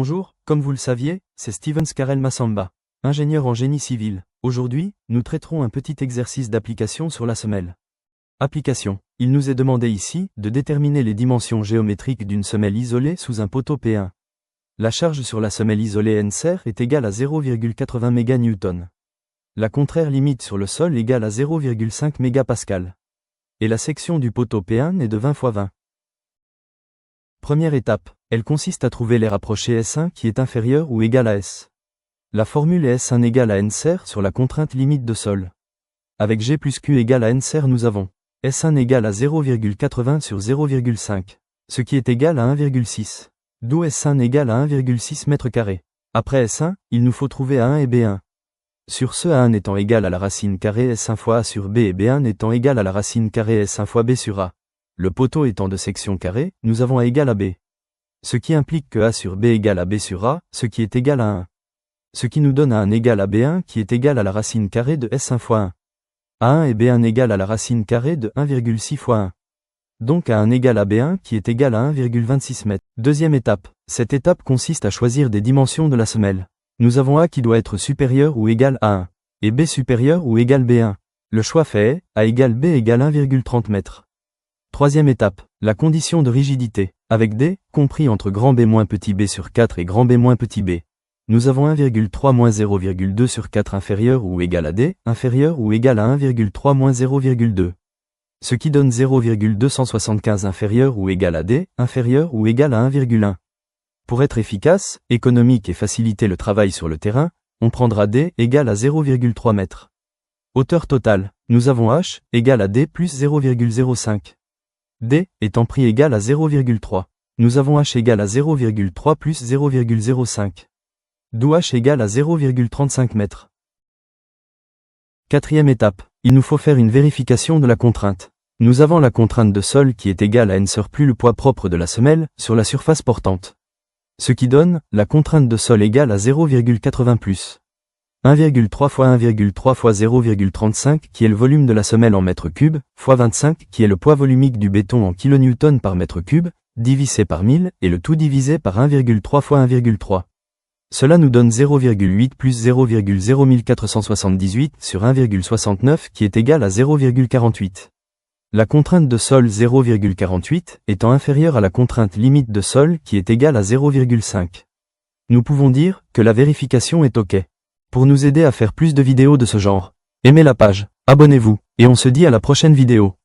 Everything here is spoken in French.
Bonjour, comme vous le saviez, c'est Steven Scarel Massamba, ingénieur en génie civil. Aujourd'hui, nous traiterons un petit exercice d'application sur la semelle. Application. Il nous est demandé ici de déterminer les dimensions géométriques d'une semelle isolée sous un poteau P1. La charge sur la semelle isolée NSR est égale à 0,80 MN. La contraire limite sur le sol égale à 0,5 MPa. Et la section du poteau P1 est de 20 x 20. Première étape, elle consiste à trouver les rapprochés S1 qui est inférieur ou égal à S. La formule est S1 égale à NSR sur la contrainte limite de sol. Avec G plus Q égale à NSR nous avons S1 égale à 0,80 sur 0,5, ce qui est égal à 1,6. D'où S1 égale à 1,6 m². Après S1, il nous faut trouver A1 et B1. Sur ce A1 étant égal à la racine carrée S1 fois A sur B et B1 étant égal à la racine carrée S1 fois B sur A. Le poteau étant de section carrée, nous avons A égale à B. Ce qui implique que A sur B égale à B sur A, ce qui est égal à 1. Ce qui nous donne A1 égale à B1 qui est égal à la racine carrée de S1 fois 1. A1 et B1 égale à la racine carrée de 1,6 fois 1. Donc A1 égale à B1 qui est égal à 1,26 m. Deuxième étape. Cette étape consiste à choisir des dimensions de la semelle. Nous avons A qui doit être supérieur ou égal à 1, et B supérieur ou égal B1. Le choix fait est, A égale B égale 1,30 m. Troisième étape, la condition de rigidité. Avec D, compris entre grand B moins petit b sur 4 et grand B moins petit b. Nous avons 1,3 moins 0,2 sur 4 inférieur ou égal à D, inférieur ou égal à 1,3 moins 0,2. Ce qui donne 0,275 inférieur ou égal à D, inférieur ou égal à 1,1. Pour être efficace, économique et faciliter le travail sur le terrain, on prendra D égale à 0,3 m. Hauteur totale, nous avons H égale à D plus 0,05. D étant pris égal à 0,3. Nous avons H égale à 0,3 plus 0,05. D'où H égale à 0,35 m. Quatrième étape, il nous faut faire une vérification de la contrainte. Nous avons la contrainte de sol qui est égale à n sur plus le poids propre de la semelle sur la surface portante. Ce qui donne la contrainte de sol égale à 0,80 plus 1,3 fois 1,3 fois 0,35 qui est le volume de la semelle en mètres cubes, fois 25 qui est le poids volumique du béton en kilonewton par mètre cube, divisé par 1000 et le tout divisé par 1,3 fois 1,3. Cela nous donne 0,8 plus 0,0478 sur 1,69 qui est égal à 0,48. La contrainte de sol 0,48 étant inférieure à la contrainte limite de sol qui est égale à 0,5. Nous pouvons dire que la vérification est OK. Pour nous aider à faire plus de vidéos de ce genre, aimez la page, abonnez-vous, et on se dit à la prochaine vidéo.